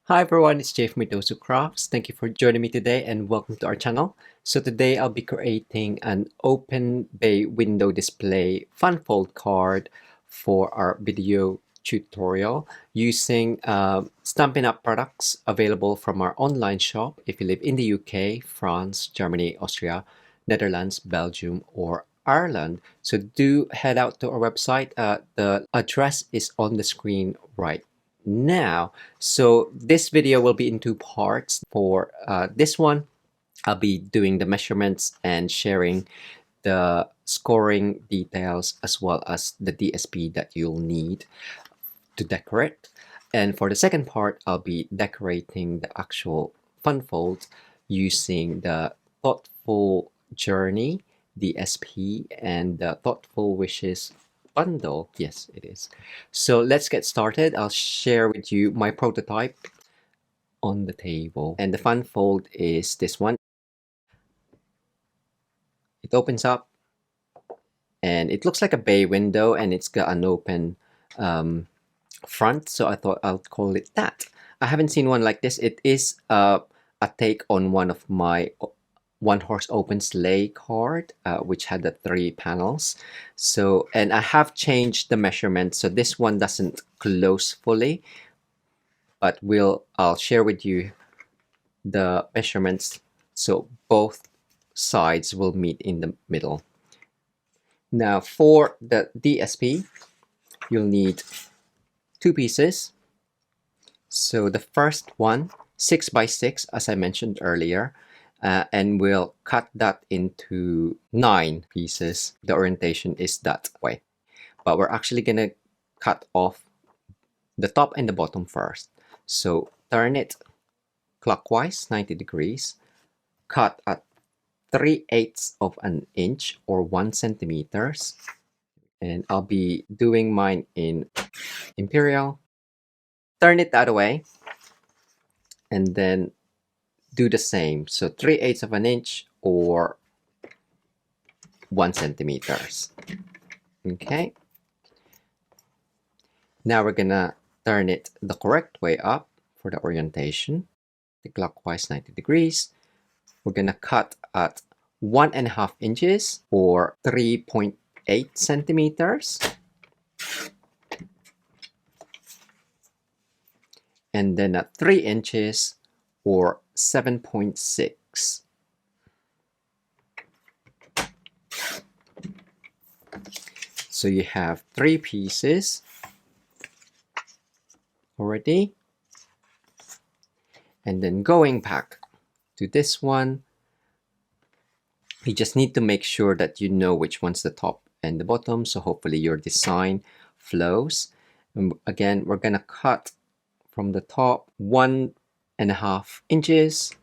Hi everyone, it's Jay from Mitosu Crafts. Thank you for joining me today and welcome to our channel. So today I'll be creating an open bay window display fun fold card for our video tutorial using Stampin' Up products available from our online shop if you live in the UK, France, Germany, Austria, Netherlands, Belgium, or Ireland. So do head out to our website. The address is on the screen right now. So this video will be in two parts. For this one, I'll be doing the measurements and sharing the scoring details as well as the DSP that you'll need to decorate. And for the second part, I'll be decorating the actual fun fold using the Thoughtful Journey DSP and the Thoughtful Wishes bundle. Yes, it is. So let's get started. I'll share with you my prototype on the table. And the fun fold is this one. It opens up and it looks like a bay window and it's got an open front, so I thought I'll call it that. I haven't seen one like this. It is a take on one of my one horse open sleigh card, which had the 3 panels. So, and I have changed the measurement, so this one doesn't close fully, but I'll share with you the measurements so both sides will meet in the middle. Now for the DSP, you'll need 2 pieces. So the first one, 6 by 6, as I mentioned earlier, and we'll cut that into 9 pieces. The orientation is that way, but we're actually gonna cut off the top and the bottom first. So turn it clockwise 90 degrees, cut at 3/8 of an inch or 1 centimeters, and I'll be doing mine in Imperial. Turn it that way and then do the same. So 3/8 of an inch or 1 centimeters. Okay. Now we're gonna turn it the correct way up for the orientation, the clockwise 90 degrees. We're gonna cut at 1.5 inches or 3.8 centimeters. And then at 3 inches or 7.6. So you have 3 pieces already. And then going back to this one, you just need to make sure that you know which one's the top and the bottom. So hopefully your design flows. And again, we're gonna cut from the top 1.5 inches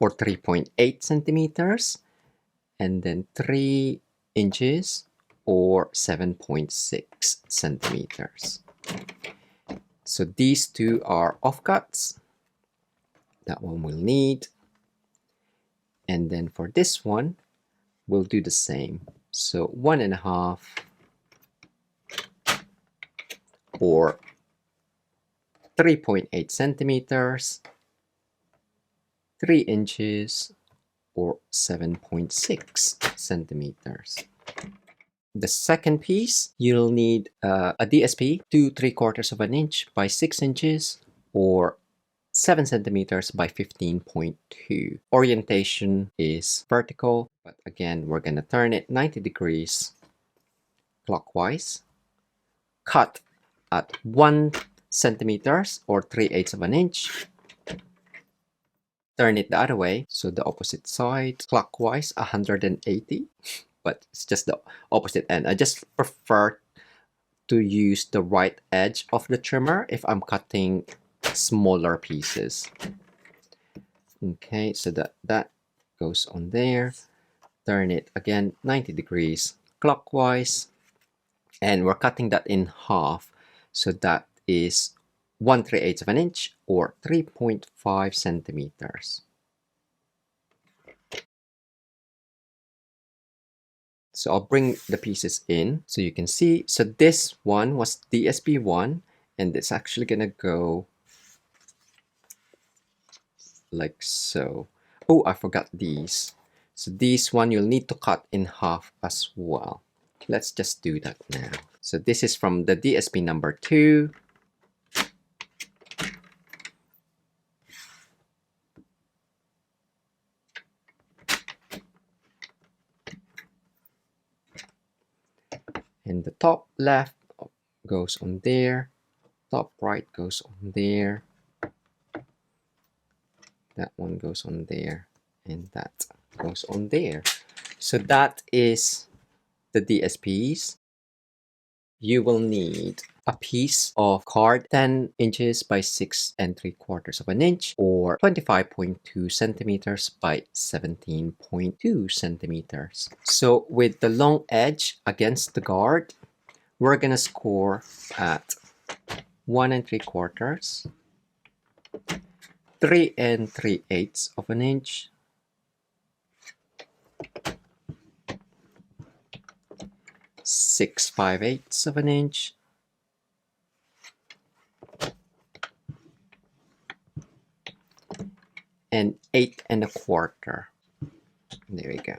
or 3.8 centimeters, and then 3 inches or 7.6 centimeters. So these two are offcuts. That one we'll need. And then for this one, we'll do the same. So 1.5 or 3.8 centimeters, 3 inches or 7.6 centimeters. The second piece, you'll need a DSP, 2 3/4 of an inch by 6 inches or 7 centimeters by 15.2. Orientation is vertical, but again, we're gonna turn it 90 degrees clockwise. Cut at 1 centimeters or 3/8 of an inch. Turn it the other way, so the opposite side, clockwise 180, but it's just the opposite end. I just prefer to use the right edge of the trimmer if I'm cutting smaller pieces. Okay, so that goes on there. Turn it again 90 degrees clockwise, and we're cutting that in half, so that is 1/3 of an inch or 3.5 centimeters. So I'll bring the pieces in so you can see. So this one was DSP1 And it's actually gonna go like so. Oh, I forgot these. So these one you'll need to cut in half as well. Let's just do that now. So this is from the DSP number 2. And the top left goes on there. Top right goes on there. That one goes on there. And that goes on there. So that is the DSPs. You will need a piece of card 10 inches by 6 3/4 of an inch, or 25.2 centimeters by 17.2 centimeters. So with the long edge against the card, we're gonna score at 1 3/4, 3 3/8 of an inch, 6 5/8 of an inch, and 8 1/4. There we go.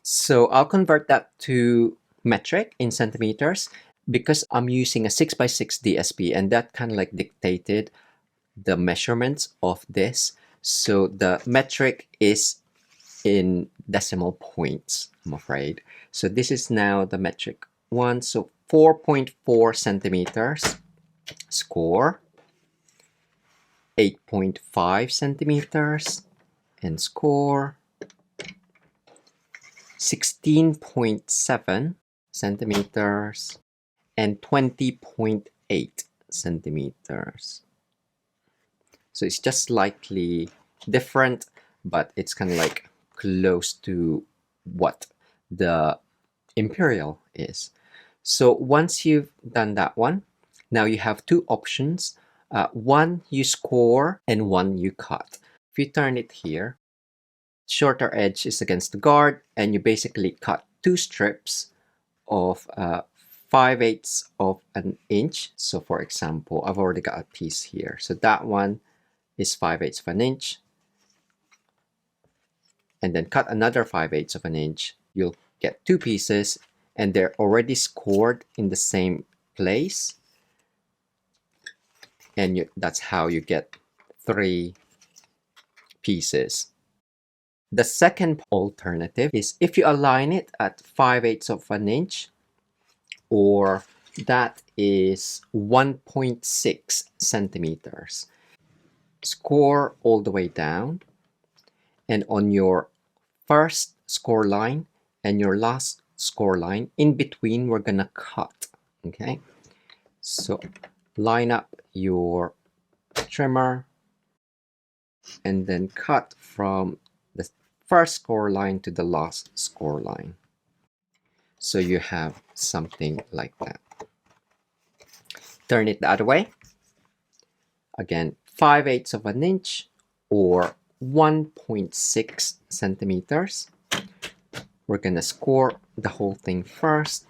So I'll convert that to metric in centimeters because I'm using a 6 by 6 DSP, and that kind of like dictated the measurements of this. So the metric is in decimal points, I'm afraid. So this is now the metric one. So 4.4 centimeters score, 8.5 centimeters and score, 16.7 centimeters and 20.8 centimeters. So it's just slightly different, but it's kind of like close to what the imperial is. So once you've done that one, now you have two options. One you score and one you cut. If you turn it here, shorter edge is against the guard, and you basically cut two strips of 5/8 of an inch. So for example, I've already got a piece here. So that one is 5/8 of an inch. And then cut another 5/8 of an inch. You'll get two pieces, and they're already scored in the same place. And that's how you get 3 pieces. The second alternative is if you align it at 5/8 of an inch, or that is 1.6 centimeters. Score all the way down, and on your first score line and your last score line, in between we're gonna cut. Okay, so line up your trimmer and then cut from the first score line to the last score line. So you have something like that. Turn it the other way. Again, 5/8 of an inch or 1.6 centimeters. We're gonna score the whole thing first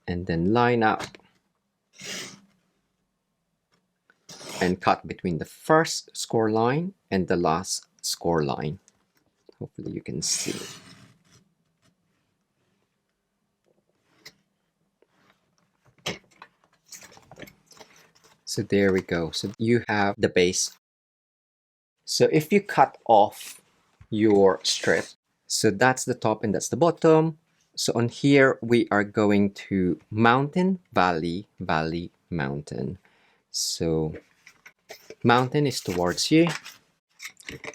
and then line up and cut between the first score line and the last score line. Hopefully you can see. So there we go. So you have the base. So if you cut off your strip, so that's the top and that's the bottom. So on here, we are going to mountain, valley, valley, mountain. So mountain is towards you.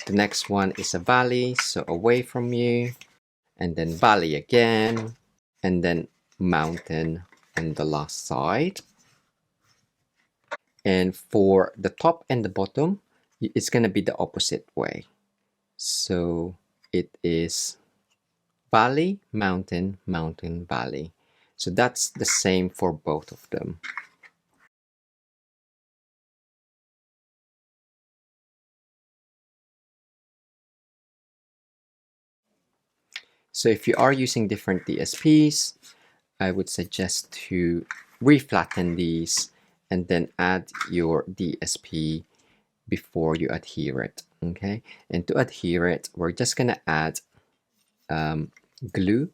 The next one is a valley, so away from you. And then valley again. And then mountain on the last side. And for the top and the bottom, it's going to be the opposite way. So it is valley, mountain, mountain, valley. So that's the same for both of them. So if you are using different DSPs, I would suggest to reflatten these and then add your DSP before you adhere it. Okay, and to adhere it, we're just gonna add glue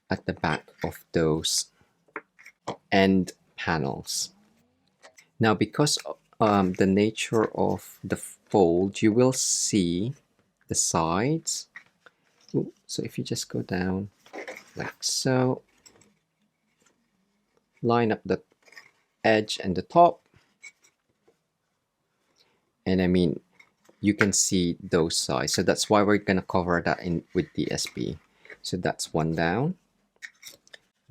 at the back of those end panels. Now, because the nature of the fold, you will see the sides. Ooh, so if you just go down like so, line up the edge and the top, and I mean, you can see those sides. So that's why we're gonna cover that in with DSP. So that's one down.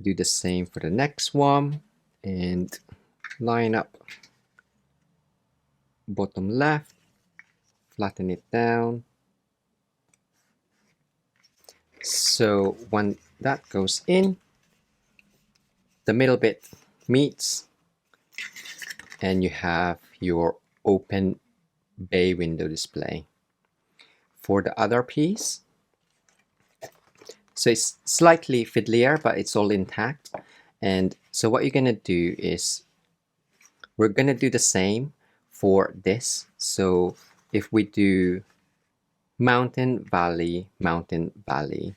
Do the same for the next one, and line up bottom left, flatten it down. So when that goes in, the middle bit meets, and you have your open bay window display. For the other piece, so it's slightly fiddlier, but it's all intact. And so what you're gonna do is, we're gonna do the same for this. So if we do mountain, valley, mountain, valley,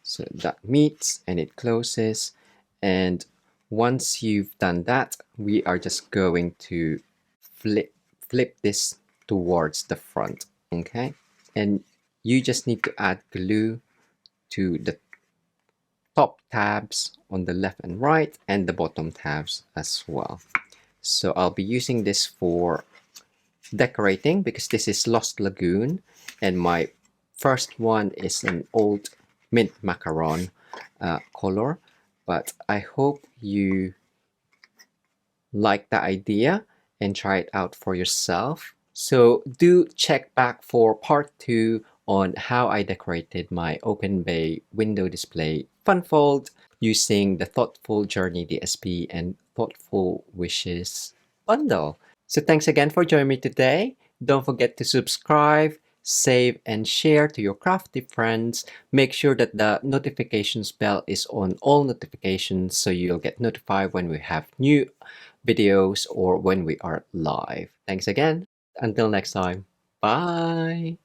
so that meets and it closes. And once you've done that, we are just going to flip this towards the front. Okay, and you just need to add glue to the top tabs on the left and right, and the bottom tabs as well. So I'll be using this for decorating because this is Lost Lagoon, and my first one is an old mint macaron color. But I hope you like the idea and try it out for yourself. So do check back for part 2 on how I decorated my open bay window display fun fold using the Thoughtful Journey DSP and Thoughtful Wishes bundle. So thanks again for joining me today. Don't forget to subscribe, save, and share to your crafty friends. Make sure that the notifications bell is on all notifications so you'll get notified when we have new videos or when we are live. Thanks again. Until next time. Bye.